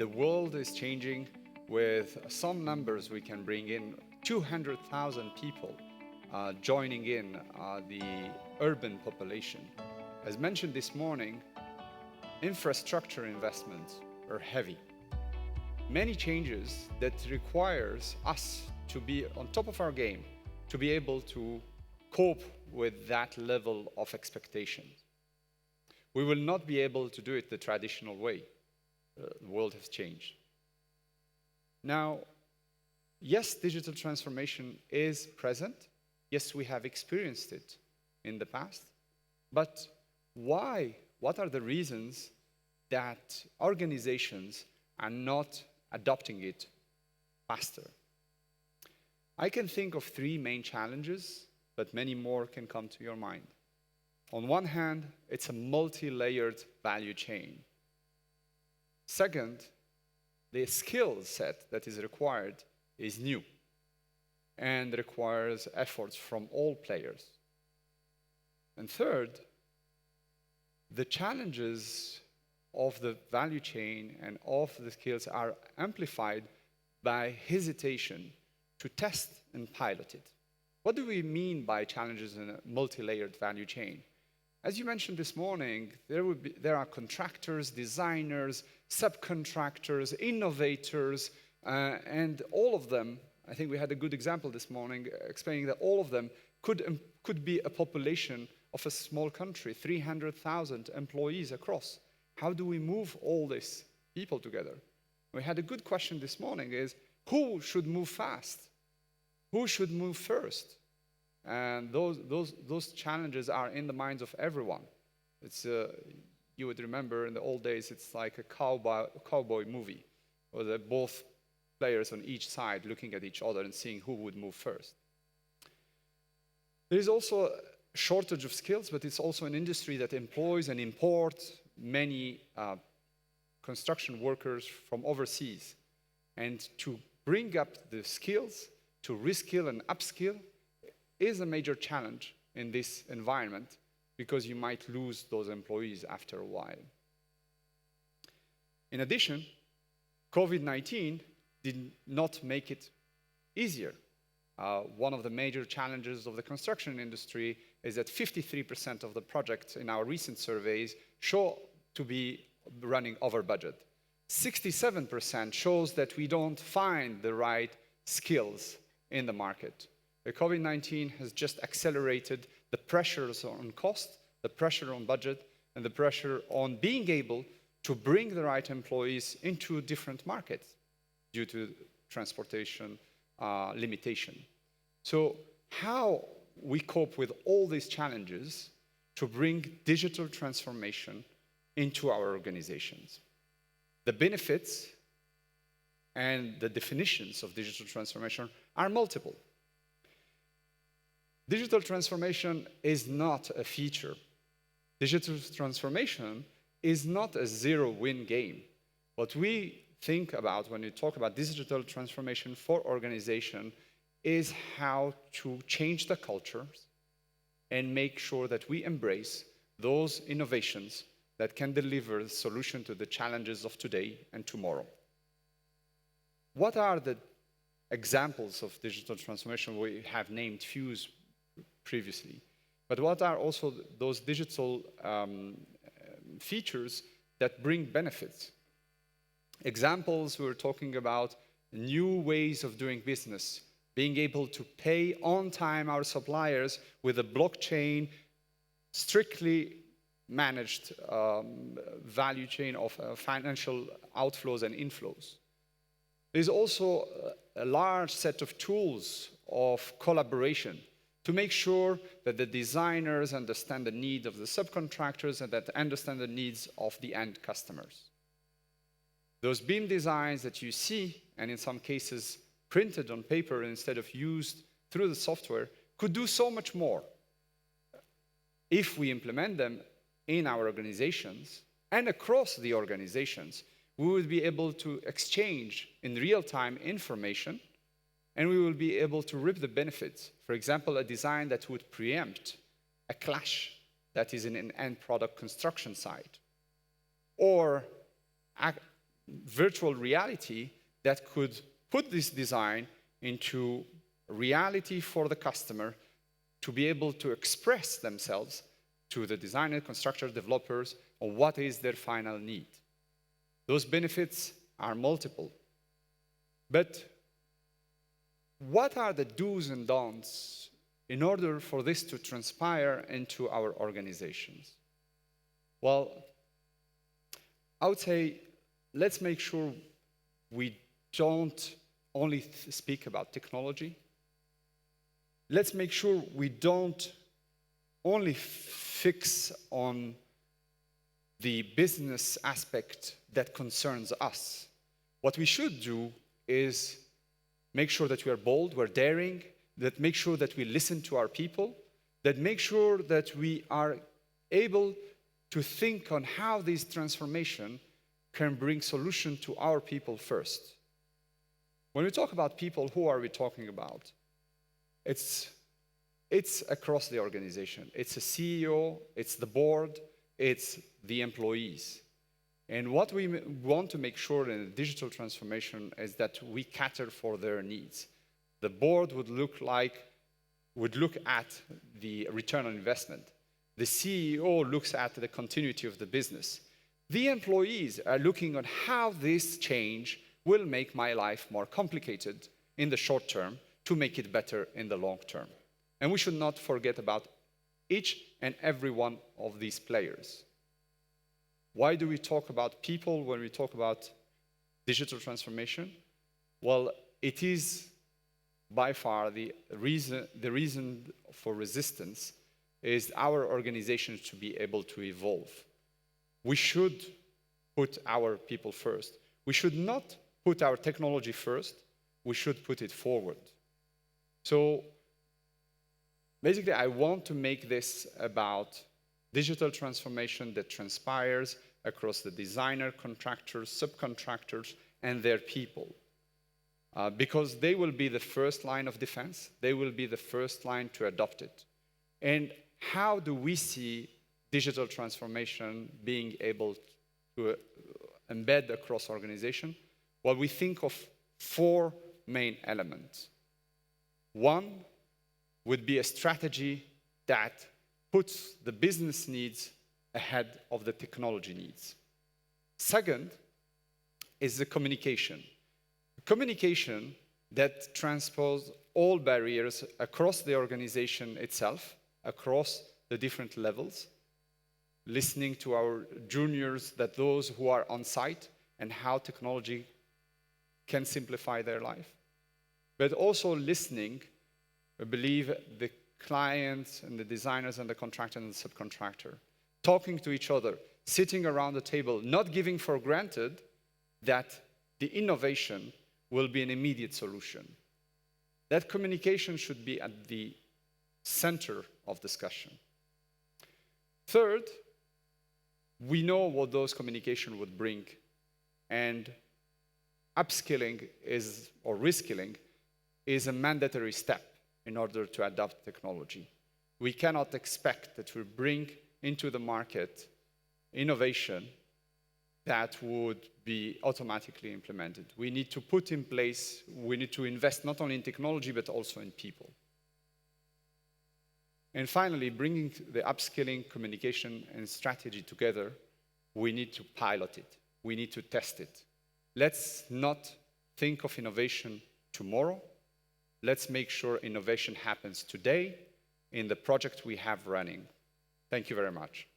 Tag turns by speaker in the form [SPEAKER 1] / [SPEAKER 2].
[SPEAKER 1] The world is changing. With some numbers, we can bring in 200,000 people joining in the urban population. As mentioned this morning, infrastructure investments are heavy. Many changes that requires us to be on top of our game, to be able to cope with that level of expectations. We will not be able to do it the traditional way. The world has changed. Now, yes, digital transformation is present. Yes, we have experienced it in the past. But why? What are the reasons that organizations are not adopting it faster? I can think of three main challenges, but many more can come to your mind. On one hand, it's a multi-layered value chain. Second, the skill set that is required is new and requires efforts from all players. And third, the challenges of the value chain and of the skills are amplified by hesitation to test and pilot it. What do we mean by challenges in a multi-layered value chain? As you mentioned this morning, there are contractors, designers, subcontractors, innovators, and all of them, I think we had a good example this morning explaining that all of them could be a population of a small country, 300,000 employees across. How do we move all these people together? We had a good question this morning is, who should move fast? Who should move first? And those challenges are in the minds of everyone. It's you would remember in the old days, it's like a cowboy movie, where both players on each side looking at each other and seeing who would move first. There is also a shortage of skills, but it's also an industry that employs and imports many construction workers from overseas. And to bring up the skills, to reskill and upskill, is a major challenge in this environment because you might lose those employees after a while. In addition, COVID-19 did not make it easier. One of the major challenges of the construction industry is that 53% of the projects in our recent surveys show to be running over budget. 67% shows that we don't find the right skills in the market. The COVID-19 has just accelerated the pressures on cost, the pressure on budget, and the pressure on being able to bring the right employees into different markets due to transportation limitation. So how we cope with all these challenges to bring digital transformation into our organizations? The benefits and the definitions of digital transformation are multiple. Digital transformation is not a feature. Digital transformation is not a zero-win game. What we think about when we talk about digital transformation for organization is how to change the cultures and make sure that we embrace those innovations that can deliver the solution to the challenges of today and tomorrow. What are the examples of digital transformation? We have named few previously, but what are also those digital features that bring benefits? Examples, we're talking about new ways of doing business, being able to pay on time our suppliers with a blockchain, strictly managed value chain of financial outflows and inflows. There's also a large set of tools of collaboration to make sure that the designers understand the need of the subcontractors and that understand the needs of the end customers. Those BIM designs that you see, and in some cases printed on paper instead of used through the software, could do so much more if we implement them in our organizations and across the organizations. We will be able to exchange in real-time information, and we will be able to reap the benefits. For example, a design that would preempt a clash that is in an end product construction site, or virtual reality that could put this design into reality for the customer to be able to express themselves to the designer, constructor, developers on what is their final need. Those benefits are multiple. But what are the do's and don'ts in order for this to transpire into our organizations? Well, I would say let's make sure we don't only speak about technology. Let's make sure we don't only fix on the business aspect that concerns us. What we should do is make sure that we are bold, we're daring, that make sure that we listen to our people, that make sure that we are able to think on how this transformation can bring solution to our people first. When we talk about people, who are we talking about? It's across the organization. It's a CEO, it's the board, it's the employees. And what we want to make sure in the digital transformation is that we cater for their needs. The board would look at the return on investment. The CEO looks at the continuity of the business. The employees are looking on how this change will make my life more complicated in the short term to make it better in the long term. And we should not forget about each and every one of these players. Why do we talk about people when we talk about digital transformation? Well, it is by far the reason for resistance is our organization to be able to evolve. We should put our people first. We should not put our technology first. We should put it forward. So basically, I want to make this about digital transformation that transpires across the designer, contractors, subcontractors, and their people. Because they will be the first line of defense. They will be the first line to adopt it. And how do we see digital transformation being able to embed across organization? Well, we think of 4 main elements. One would be a strategy that puts the business needs ahead of the technology needs. Second is the communication. Communication that transposes all barriers across the organization itself, across the different levels, listening to our juniors, that those who are on site, and how technology can simplify their life. But also listening, I believe, the clients and the designers and the contractor and the subcontractor, talking to each other, sitting around the table, not giving for granted that the innovation will be an immediate solution. That communication should be at the center of discussion. Third, we know what those communication would bring, and upskilling or reskilling is a mandatory step in order to adopt technology. We cannot expect that we bring into the market innovation that would be automatically implemented. We need to put in place, we need to invest not only in technology, but also in people. And finally, bringing the upskilling, communication, and strategy together, we need to pilot it. We need to test it. Let's not think of innovation tomorrow. Let's make sure innovation happens today in the project we have running. Thank you very much.